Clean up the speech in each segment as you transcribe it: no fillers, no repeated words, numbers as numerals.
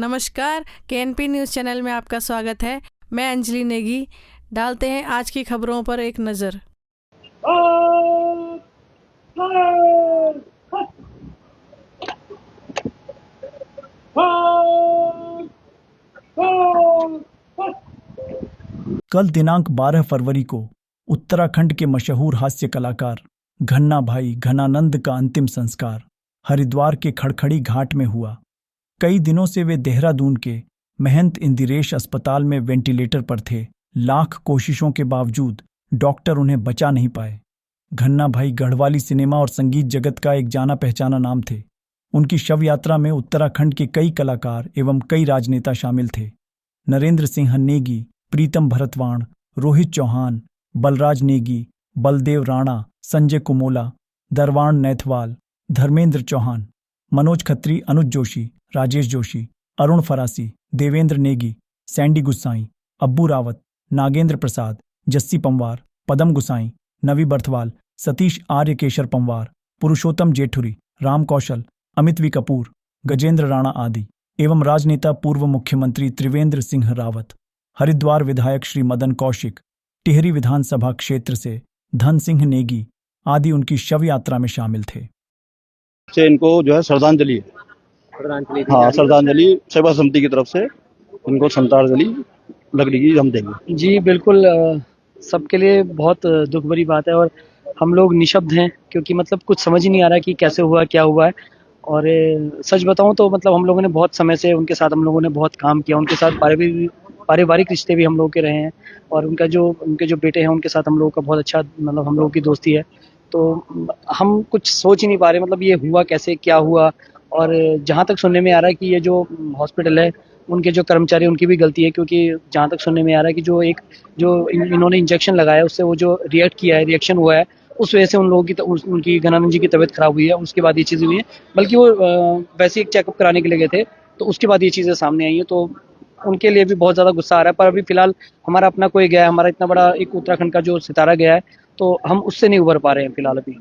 नमस्कार, KNP news channel में आपका स्वागत है। मैं अंजलि नेगी। डालते हैं आज की खबरों पर एक नज़र। कल दिनांक 12 फरवरी को उत्तराखंड के मशहूर हास्य कलाकार घन्ना भाई घनानंद का अंतिम संस्कार हरिद्वार के खड़खड़ी घाट में हुआ। कई दिनों से वे देहरादून के महंत इंदिरेश अस्पताल में वेंटिलेटर पर थे। लाख कोशिशों के बावजूद डॉक्टर उन्हें बचा नहीं पाए। घन्ना भाई गढ़वाली सिनेमा और संगीत जगत का एक जाना पहचाना नाम थे। उनकी शव यात्रा में उत्तराखंड के कई कलाकार एवं कई राजनेता शामिल थे। नरेंद्र सिंह नेगी, प्रीतम भरतवाण, रोहित चौहान, बलराज नेगी, बलदेव राणा, संजय कुमोला, दरवाण नैथवाल, धर्मेंद्र चौहान, मनोज खत्री, अनुज जोशी, राजेश जोशी, अरुण फरासी, देवेंद्र नेगी, सैंडी गुस्साई, अब्बू रावत, नागेंद्र प्रसाद, जस्सी पंवार, पदम गुसाई, नवी बर्थवाल, सतीश आर्य, केशर पंवार, पुरुषोत्तम जेठुरी, राम कौशल, अमित वी कपूर, गजेंद्र राणा आदि एवं राजनेता पूर्व मुख्यमंत्री त्रिवेंद्र सिंह रावत, हरिद्वार विधायक श्री मदन कौशिक, टिहरी विधानसभा क्षेत्र से धन सिंह नेगी आदि उनकी शव यात्रा में शामिल थे। से इनको जो है श्रद्धांजलि हाँ श्रद्धांजलि सेवा समिति की तरफ से इनको श्रद्धांजलि लकड़ी की हम देंगे। जी बिल्कुल, सबके लिए बहुत दुख भरी बात है और हम लोग निशब्द हैं क्योंकि मतलब कुछ समझ ही नहीं आ रहा कि कैसे हुआ, क्या हुआ है। और सच बताऊं तो मतलब हम लोगों ने बहुत समय से उनके साथ हम लोगों ने बहुत काम किया, उनके साथ पारिवारिक रिश्ते भी हम लोगों के रहे हैं और उनके जो बेटे हैं उनके साथ हम लोगों का बहुत अच्छा मतलब हम लोगों की दोस्ती है। तो हम कुछ सोच ही नहीं पा रहे मतलब ये हुआ कैसे, क्या हुआ। और जहाँ तक सुनने में आ रहा है कि ये जो हॉस्पिटल है उनके जो कर्मचारी, उनकी भी गलती है क्योंकि जहाँ तक सुनने में आ रहा है कि इन्होंने इंजेक्शन लगाया उससे वो जो रिएक्शन हुआ है उस वजह से उन लोगों की उनकी घनानंद जी की तबीयत खराब हुई है। उसके बाद ये चीज़ें हुई है, बल्कि वो वैसे एक चेकअप कराने के लिए गए थे तो उसके बाद ये चीज़ें सामने आई है। तो उनके लिए भी बहुत ज़्यादा गुस्सा आ रहा है। पर अभी फिलहाल हमारा अपना कोई गया है, हमारा इतना बड़ा एक उत्तराखंड का जो सितारा गया है तो हम उससे नहीं उभर पा रहे हैं फिलहाल अभी।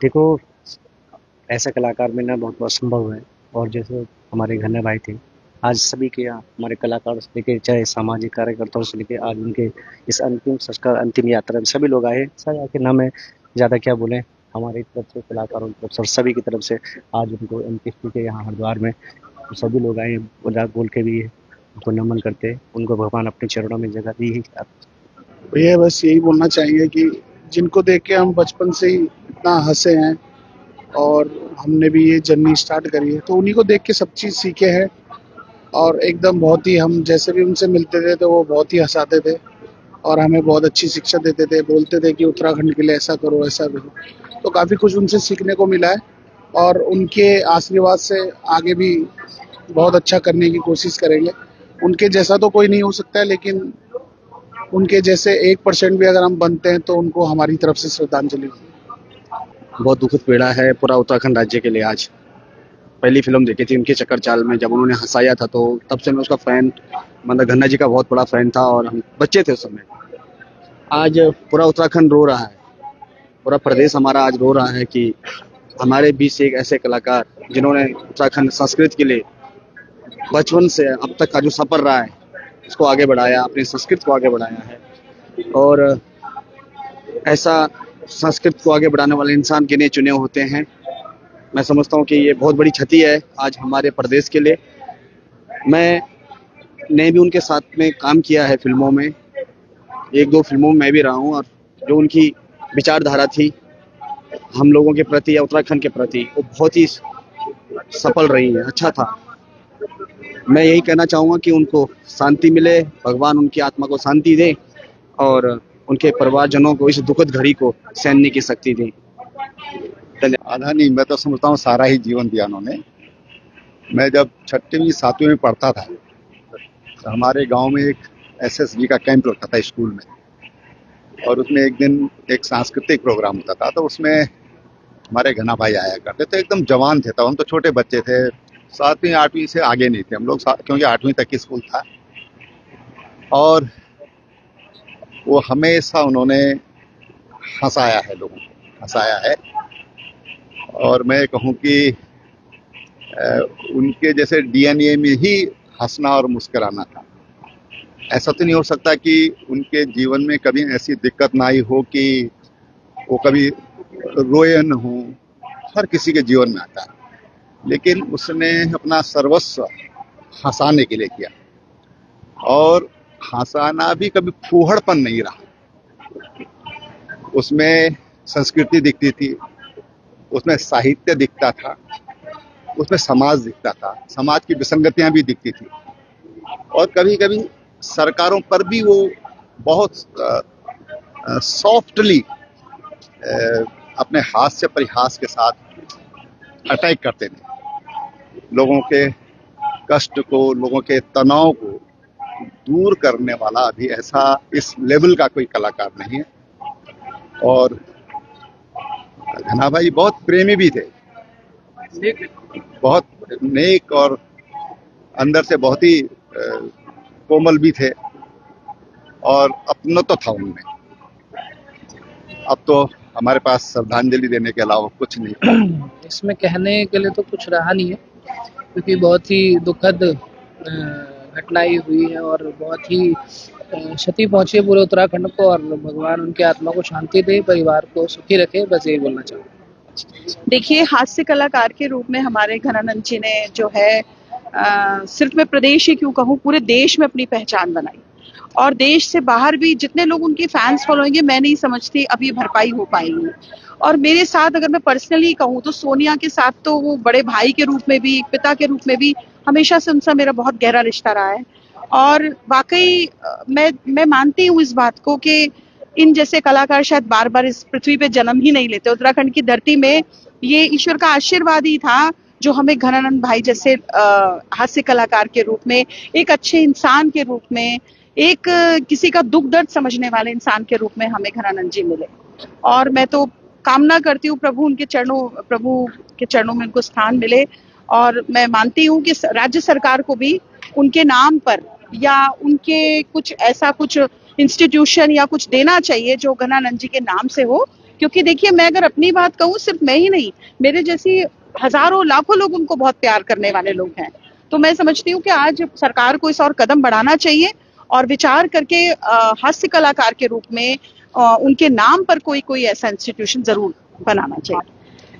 देखो, ऐसा कलाकार मिलना बहुत असंभव है और जैसे हमारे घन्ना भाई थे, आज सभी के यहाँ हमारे कलाकार से लेकर चाहे सामाजिक कार्यकर्ताओं से लेकर आज उनके इस अंतिम संस्कार अंतिम यात्रा में सभी लोग आए। सर आके नाम है ज़्यादा क्या बोले, हमारी तरफ से कलाकारों की तरफ से और सभी की तरफ से आज उनको अंत्येष्टि के यहाँ हरिद्वार में सभी लोग आए, बोल के भी उनको नमन करते, उनको भगवान अपने चरणों में जगह दी ही। भैया बस यही बोलना चाहेंगे कि जिनको देख के हम बचपन से ही इतना हंसे हैं और हमने भी ये जर्नी स्टार्ट करी है तो उन्हीं को देख के सब चीज़ सीखे हैं। और एकदम बहुत ही हम जैसे भी उनसे मिलते थे तो वो बहुत ही हंसाते थे और हमें बहुत अच्छी शिक्षा देते थे, बोलते थे कि उत्तराखंड के लिए ऐसा करो ऐसा करो। तो काफ़ी कुछ उनसे सीखने को मिला है और उनके आशीर्वाद से आगे भी बहुत अच्छा करने की कोशिश करेंगे। उनके जैसा तो कोई नहीं हो सकता है, लेकिन उनके जैसे 1% भी अगर हम बनते हैं तो उनको हमारी तरफ से श्रद्धांजलि। बहुत दुखद पीड़ा है पूरा उत्तराखंड राज्य के लिए। आज पहली फिल्म देखी थी उनके चक्कर चाल में, जब उन्होंने हंसाया था तो तब से मैं उसका फैन, मतलब घन्ना जी का बहुत बड़ा फैन था और हम बच्चे थे उस समय। आज पूरा उत्तराखंड रो रहा है, पूरा प्रदेश हमारा आज रो रहा है कि हमारे बीच से एक ऐसे कलाकार जिन्होंने उत्तराखंड संस्कृति के लिए बचपन से अब तक का जो सफर रहा है उसको आगे बढ़ाया, अपनी संस्कृति को आगे बढ़ाया है। और ऐसा संस्कृति को आगे बढ़ाने वाले इंसान गिने चुने होते हैं। मैं समझता हूँ कि ये बहुत बड़ी क्षति है आज हमारे प्रदेश के लिए। मैंने भी उनके साथ में काम किया है फिल्मों में, 1-2 फिल्मों में मैं भी रहा हूँ और जो उनकी विचारधारा थी हम लोगों के प्रति या उत्तराखंड के प्रति वो बहुत ही सफल रही है, अच्छा था। मैं यही कहना चाहूँगा कि उनको शांति मिले, भगवान उनकी आत्मा को शांति दे और उनके परिवारजनों को इस दुखद घड़ी को सहने की शक्ति दे। आधा नहीं, मैं तो समझता हूँ सारा ही जीवन दिया उन्होंने। मैं जब 6वीं 7वीं में पढ़ता था तो हमारे गांव में एक एसएसबी का कैंप लगता था स्कूल में और उसमें एक दिन एक सांस्कृतिक प्रोग्राम होता था तो उसमें हमारे घना भाई आया करते थे। एकदम जवान थे, तो हम तो छोटे बच्चे थे, 7वीं 8वीं से आगे नहीं थे हम लोग, क्योंकि 8वीं तक की स्कूल था। और वो हमेशा उन्होंने हंसाया है, लोगों को हंसाया है। और मैं कहूँ कि उनके जैसे डीएनए में ही हंसना और मुस्कुराना था। ऐसा तो नहीं हो सकता कि उनके जीवन में कभी ऐसी दिक्कत ना आई हो कि वो कभी रोए न हो। हर किसी के जीवन में आता है, लेकिन उसने अपना सर्वस्व हंसाने के लिए किया, और हंसाना भी कभी फूहड़पन नहीं रहा। उसमें संस्कृति दिखती थी, उसमें साहित्य दिखता था, उसमें समाज दिखता था, समाज की विसंगतियां भी दिखती थी, और कभी कभी सरकारों पर भी वो बहुत सॉफ्टली अपने हास्य परिहास के साथ अटैक करते थे। लोगों के कष्ट को, लोगों के तनाव को दूर करने वाला अभी ऐसा इस लेवल का कोई कलाकार नहीं है। और घना भाई बहुत प्रेमी भी थे, बहुत नेक, और अंदर से बहुत ही कोमल भी थे, और अपनत्व था उनमें। अब तो हमारे पास श्रद्धांजलि देने के अलावा कुछ नहीं। इसमें कहने के लिए तो कुछ रहा नहीं है, क्योंकि बहुत ही दुखद घटनाएं हुई है और बहुत ही क्षति पहुंची है पूरे उत्तराखंड को, और भगवान उनके आत्मा को शांति दे, परिवार को सुखी रखे, बस यही बोलना चाहूँगा। देखिए, हास्य कलाकार के रूप में हमारे घनानंद जी ने जो है सिर्फ मैं प्रदेश ही क्यों कहूँ, पूरे देश में अपनी पहचान बनाई, और देश से बाहर भी जितने लोग उनके फैंस फॉलोइंग, मैं नहीं समझती अब ये भरपाई हो पाएगी। और मेरे साथ अगर मैं पर्सनली कहूँ तो सोनिया के साथ तो वो बड़े भाई के रूप में भी, एक पिता के रूप में भी हमेशा से उनसे मेरा बहुत गहरा रिश्ता रहा है। और वाकई मैं मानती हूँ इस बात को कि इन जैसे कलाकार शायद बार बार इस पृथ्वी पे जन्म ही नहीं लेते। उत्तराखंड की धरती में ये ईश्वर का आशीर्वाद ही था जो हमें घनानंद भाई जैसे हास्य कलाकार के रूप में, एक अच्छे इंसान के रूप में, एक किसी का दुख दर्द समझने वाले इंसान के रूप में हमें घनानंद जी मिले। और मैं तो कामना करती हूँ प्रभु के चरणों में उनको स्थान मिले। और मैं मानती हूँ कि राज्य सरकार को भी उनके नाम पर या उनके कुछ इंस्टीट्यूशन या कुछ देना चाहिए जो घनानंद जी के नाम से हो। क्योंकि देखिए, मैं अगर अपनी बात कहूँ, सिर्फ मैं ही नहीं, मेरे जैसी हजारों लाखों लोग उनको बहुत प्यार करने वाले लोग हैं। तो मैं समझती हूँ कि आज सरकार को इस और कदम बढ़ाना चाहिए और विचार करके हास्य कलाकार के रूप में उनके नाम पर कोई ऐसा इंस्टीट्यूशन जरूर बनाना चाहिए।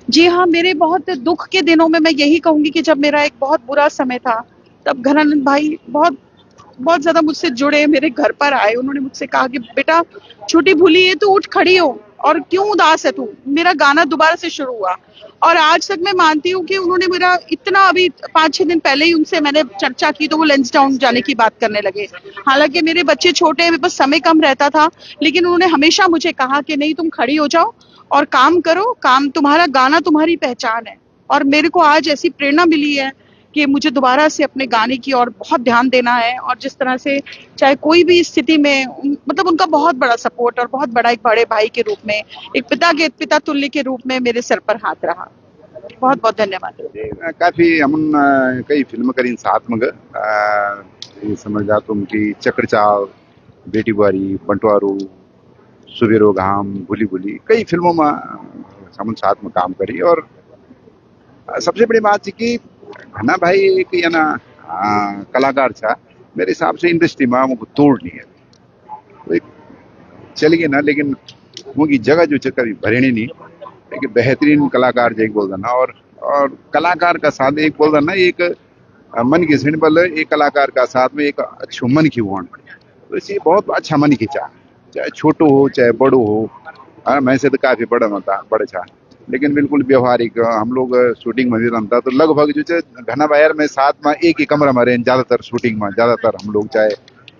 जी हाँ, मेरे बहुत दुख के दिनों में मैं यही कहूंगी कि जब मेरा एक बहुत बुरा समय था, तब घनानंद भाई बहुत ज्यादा मुझसे जुड़े, मेरे घर पर आए। उन्होंने मुझसे कहा कि बेटा, छोटी भूली है, तू उठ खड़ी हो, और क्यों उदास है तू। मेरा गाना दोबारा से शुरू हुआ, और आज तक मैं मानती हूँ कि उन्होंने मेरा इतना, अभी 5-6 दिन पहले ही उनसे मैंने चर्चा की तो वो लेंसडाउन जाने की बात करने लगे। हालांकि मेरे बच्चे छोटे हैं, मेरे पास समय कम रहता था, लेकिन उन्होंने हमेशा मुझे कहा कि नहीं, तुम खड़ी हो जाओ और काम करो, काम तुम्हारा गाना तुम्हारी पहचान है। और मेरे को आज ऐसी प्रेरणा मिली है कि मुझे दोबारा से अपने गाने की ओर बहुत ध्यान देना है। और जिस तरह से चाहे कोई भी स्थिति में मतलब उनका बहुत बड़ा सपोर्ट और बहुत बड़ा एक बड़े भाई के रूप में, एक पिता तुल्य के रूप में मेरे सर पर हाथ रहा। बहुत बहुत धन्यवाद। काफी हम कई फिल्म करी साथ में समझ तुमकी चक्रचाव, बेटी बुआरी, बंटवारू, सुबेरो घाम, भूली भूली, कई फिल्मों में हम साथ में काम करी। और सबसे बड़ी बात थी कि घना भाई एक या ना कलाकार था, मेरे हिसाब से इंडस्ट्री में वो तोड़ नहीं है, तो एक चल गए ना, लेकिन उनकी जगह जो कभी भरेनी नहीं। लेकिन बेहतरीन कलाकार जो एक बोल देना, और कलाकार का साथ एक बोल देना, एक मन की सिंबल, एक कलाकार का साथ में एक अच्छो मन की होना, तो इसलिए बहुत अच्छा मन खींचा, चाहे छोटो हो चाहे बड़ो हो। मैं से तो काफी बड़ा होता, बड़ा था, लेकिन बिल्कुल व्यवहारिक। हम लोग शूटिंग में भी रहता तो लगभग जो घना बाहर में साथ में एक ही कमरा में रहे, ज्यादातर शूटिंग में, ज्यादातर हम लोग चाहे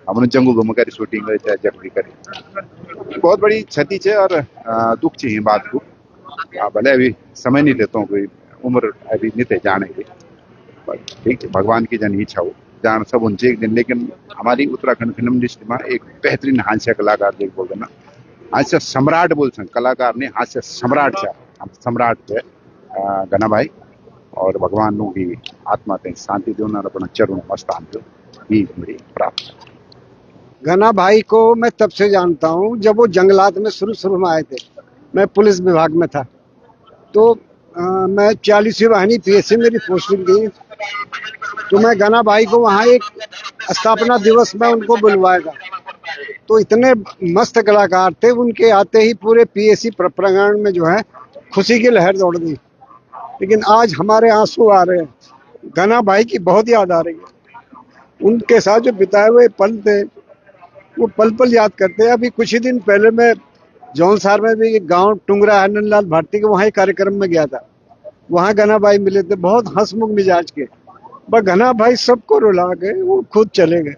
हमने जंगल घूम करी शूटिंग करे चाहे जब भी करी। बहुत बड़ी क्षति है और दुख चाहिए बात को। भले अभी समय नहीं लेता हूँ, कोई उम्र अभी नहीं थे जाने की, पर ठीक है, भगवान की जन इच्छा हो जान सब उनसे एक दिन। लेकिन हमारी उत्तराखंड फिल्म इंडस्ट्री में एक बेहतरीन हास्य कलाकार देख बोल देना, हास्य सम्राट बोल सकते, कलाकार ने हास्य सम्राट है, सम्राट है घना भाई। और भगवान नु की आत्मा ते शांति दो, अपना चरण मस्तान दो, ये मेरी प्रार्थना। घना भाई को मैं तब से जानता हूँ जब वो जंगलात में शुरू में आए थे। मैं पुलिस विभाग में था, तो मैं 40वीं वाहिनी PSC मेरी पोस्टिंग थी, तो मैं घना भाई को वहाँ एक स्थापना दिवस में उनको बुलवाएगा। तो इतने मस्त कलाकार थे, उनके आते ही पूरे पीएसी प्रांगण में जो है खुशी की लहर दौड़ गई। लेकिन आज हमारे आंसू आ रहे हैं, घना भाई की बहुत याद आ रही है। उनके साथ जो बिताए हुए पल थे वो पल पल याद करते हैं। अभी कुछ ही दिन पहले मैं जौनसार में भी एक गांव टुंगरा है नंदलाल भारती के, वहाँ एक कार्यक्रम में गया था। वहाँ घना भाई मिले थे, बहुत हंसमुख मिजाज के। बस घना भाई सबको रुला के वो खुद चले गए।